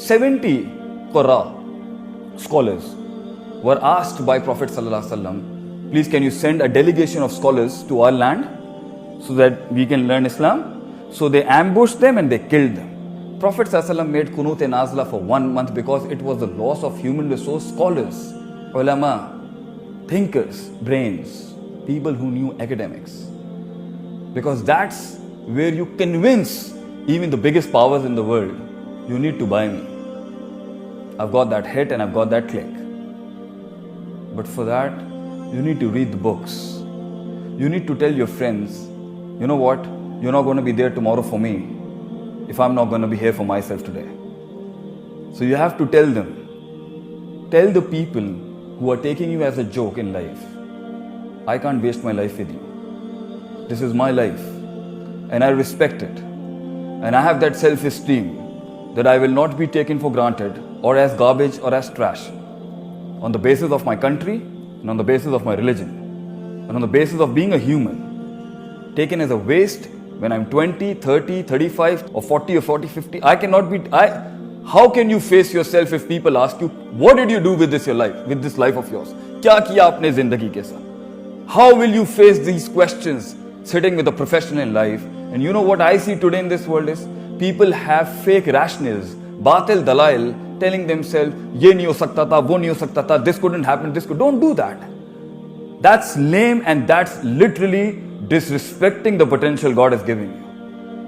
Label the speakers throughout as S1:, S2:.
S1: 70 Qurra scholars were asked by Prophet ﷺ, please can you send a delegation of scholars to our land so that we can learn Islam? So they ambushed them and they killed them. Prophet ﷺ made Qunut Nazla for 1 month because it was the loss of human resource scholars, ulama, thinkers, brains, people who knew academics. Because that's where you convince even the biggest powers in the world, you need to buy me. I've got that hit and I've got that click. But for that, you need to read the books. You need to tell your friends, you know what, you're not going to be there tomorrow for me if I'm not going to be here for myself today. So you have to tell them, tell the people who are taking you as a joke in life, I can't waste my life with you. This is my life and I respect it. And I have that self-esteem that I will not be taken for granted or as garbage or as trash on the basis of my country and on the basis of my religion and on the basis of being a human. Taken as a waste when I'm 20, 30, 35 or 40 or 40, 50. I cannot be, how can you face yourself if people ask you, what did you do with this your life, with this life of yours? Kya kiya apne zindagi ke saath? How will you face these questions sitting with a profession in life? And you know what I see today in this world is, people have fake rationales, batil dalail, telling themselves, ye nahi ho sakta tha, wo nahi ho sakta tha, this couldn't happen, this could. Don't do that. That's lame and that's literally disrespecting the potential God has given you.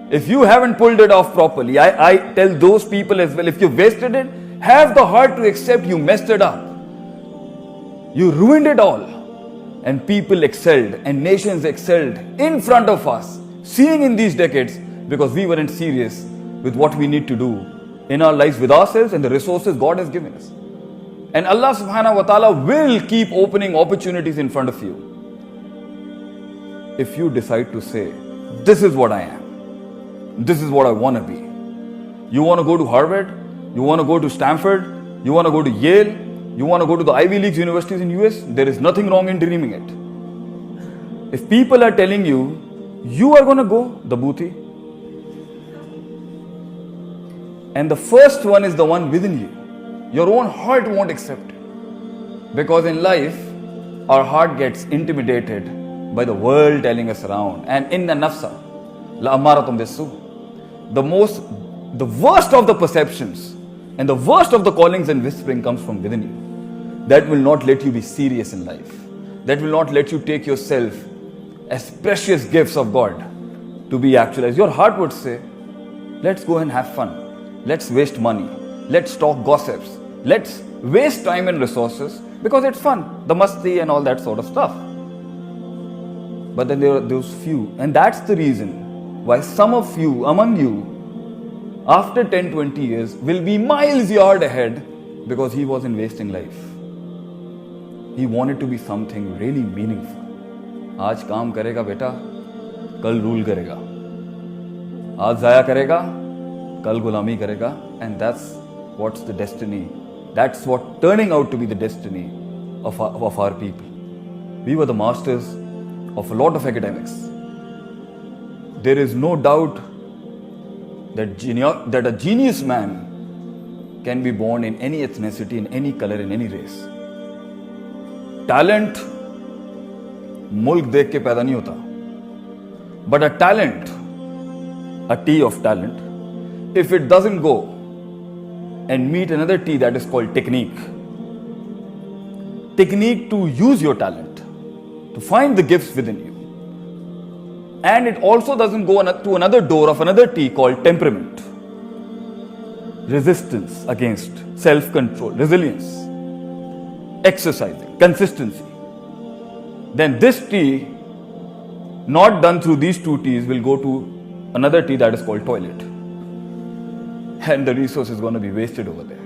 S1: If you haven't pulled it off properly, I tell those people as well, if you wasted it, have the heart to accept you messed it up. You ruined it all. And people excelled and nations excelled in front of us, seeing in these decades, because we weren't serious with what we need to do in our lives with ourselves and the resources God has given us. And Allah subhanahu wa ta'ala will keep opening opportunities in front of you. If you decide to say, this is what I am, this is what I want to be. You want to go to Harvard, you want to go to Stanford, you want to go to Yale, you want to go to the Ivy League universities in US, there is nothing wrong in dreaming it. If people are telling you, you are going to go, the booty. And the first one is the one within you. Your own heart won't accept it. Because in life, our heart gets intimidated by the world telling us around. And inna nafsa la amaratum bisu. The worst of the perceptions and the worst of the callings and whispering comes from within you. That will not let you be serious in life. That will not let you take yourself as precious gifts of God to be actualized. Your heart would say, let's go and have fun. Let's waste money. Let's talk gossips. Let's waste time and resources because it's fun. The masti and all that sort of stuff. But then there are those few. And that's the reason why some of you, among you, after 10, 20 years, will be miles yard ahead because he wasn't wasting life. He wanted to be something really meaningful. आज काम करेगा बेटा, कल rule करेगा. आज जाया करेगा, कल गुलामी करेगा. And that's what's the destiny. That's what turning out to be the destiny of our people. We were the masters of a lot of academics. There is no doubt that a genius man can be born in any ethnicity, in any color, in any race. Talent, मुल्क देख के पैदा नहीं होता. But a talent, a T of talent, if it doesn't go and meet another T that is called technique. Technique to use your talent, to find the gifts within you. And it also doesn't go to another door of another T called temperament. Resistance against self-control, resilience, exercising, consistency. Then this T, not done through these two T's, will go to another T that is called toilet. And the resource is going to be wasted over there.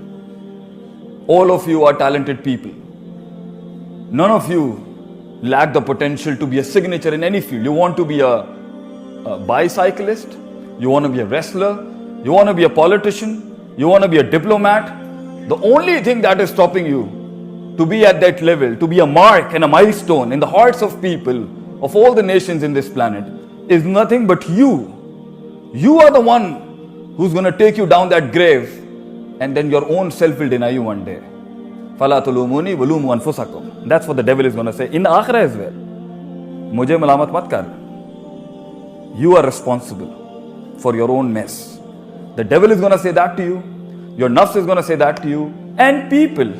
S1: All of you are talented people. None of you lack the potential to be a signature in any field. You want to be a bicyclist, you want to be a wrestler, you want to be a politician, you want to be a diplomat. The only thing that is stopping you to be at that level, to be a mark and a milestone in the hearts of people, of all the nations in this planet, is nothing but you. You are the one who's going to take you down that grave and then your own self will deny you one day. فَلَا تُلُومُونِي وَلُومُوا أَنفُسَكُمْ. That's what the devil is going to say in the akhirah as well. मुझे मलामत मत कर. You are responsible for your own mess. The devil is going to say that to you. Your nafs is going to say that to you. And people.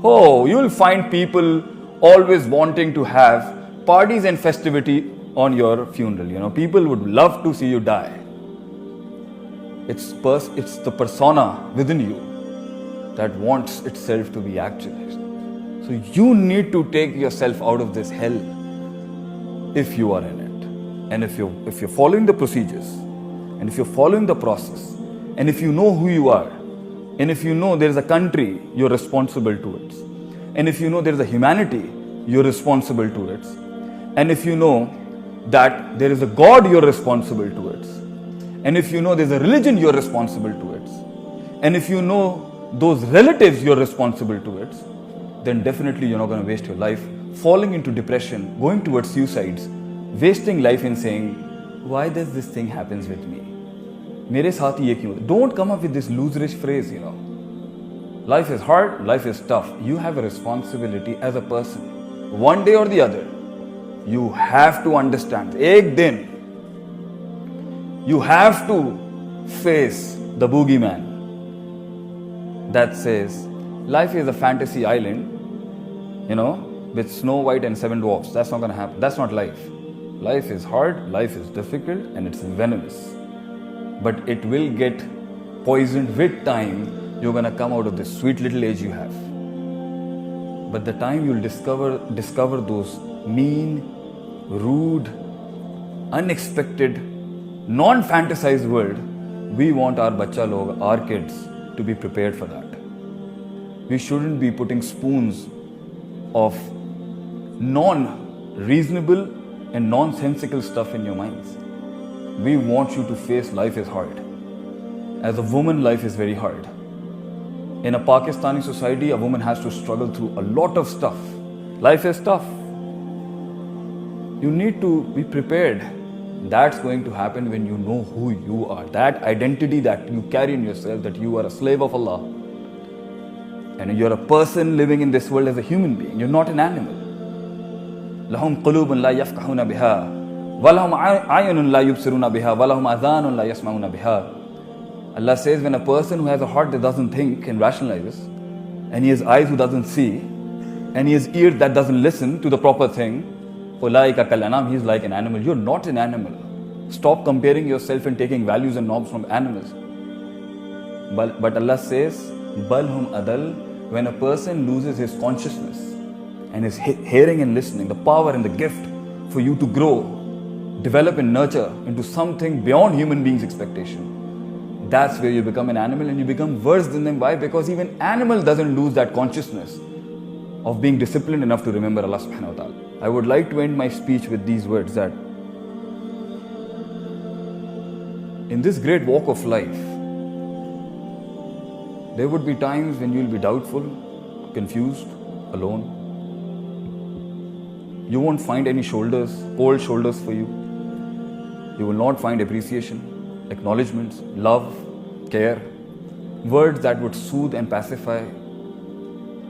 S1: Oh, you will find people always wanting to have parties and festivity on your funeral. You know, people would love to see you die. It's the persona within you that wants itself to be actualized. So you need to take yourself out of this hell if you are in it. And if you're following the procedures, and if you're following the process, and if you know who you are, and if you know there is a country you're responsible towards, and if you know there is a humanity you're responsible towards, and if you know that there is a God you're responsible towards, and if you know there's a religion you're responsible towards, and if you know those relatives you're responsible towards, then definitely you're not going to waste your life falling into depression, going towards suicides, wasting life in saying, why does this thing happens with me? मेरे साथ ये क्यों? Don't come up with this loserish phrase, you know. Life is hard, life is tough. You have a responsibility as a person. One day or the other, you have to understand. एक दिन, you have to face the boogeyman that says, life is a fantasy island, you know, with Snow White and 7 dwarfs. That's not going to happen. That's not life. Life is hard, life is difficult, and it's venomous. But it will get poisoned with time. You're going to come out of this sweet little age you have. But the time you'll discover those mean, rude, unexpected, non-fantasized world, we want our bacha log, our kids, to be prepared for that. We shouldn't be putting spoons of non-reasonable and nonsensical stuff in your minds. We want you to face life is hard. As a woman, life is very hard. In a Pakistani society, a woman has to struggle through a lot of stuff. Life is tough. You need to be prepared. That's going to happen when you know who you are. That identity that you carry in yourself, that you are a slave of Allah. And you're a person living in this world as a human being. You're not an animal. لَهُمْ قُلُوبٌ لَا يَفْقَهُونَ بِهَا وَلَهُمْ أَعْيُنٌ لَا يُبْصِرُونَ بِهَا وَلَهُمْ أَذَانٌ لَا يَسْمَعُونَ بِهَا. Allah says, when a person who has a heart that doesn't think and rationalizes, and he has eyes who doesn't see, and he has ears that doesn't listen to the proper thing, أُولَٰئِكَ كَالْأَنْعَامِ, he is like an animal. You're not an animal. Stop comparing yourself and taking values and norms from animals. But Allah says, بَلْ هُمْ أَدَلْ, when a person loses his consciousness and his hearing and listening, the power and the gift for you to grow, develop and nurture into something beyond human beings' expectation, that's where you become an animal, and you become worse than them. Why? Because even animal doesn't lose that consciousness of being disciplined enough to remember Allah subhanahu wa ta'ala. I would like to end my speech with these words, that in this great walk of life, there would be times when you will be doubtful, confused, alone. You won't find any shoulders, cold shoulders for you. You will not find appreciation, acknowledgements, love, care, words that would soothe and pacify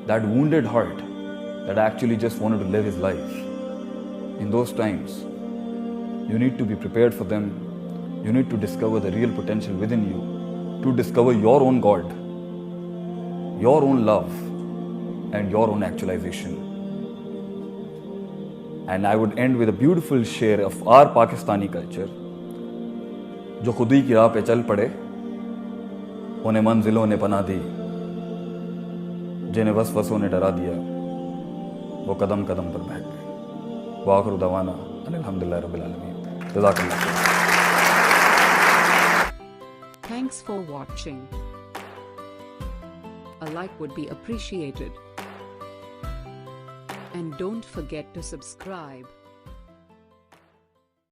S1: that wounded heart that actually just wanted to live his life. In those times, you need to be prepared for them. You need to discover the real potential within you, to discover your own God, your own love, and your own actualization. And I would end with a beautiful share of our Pakistani culture. जो खुदी की राह पे चल पड़े, उन्हें मंजिलों ने पनाह दी, जिन्हें वसवसों ने डरा दिया, वो कदम कदम पर बहक गए. वाखिरु दवाना अनिल हम्दुलिल्लाहि रब्बिल आलमीन. जज़ाकल्लाह.
S2: Thanks for watching. A like would be appreciated. And don't forget to subscribe.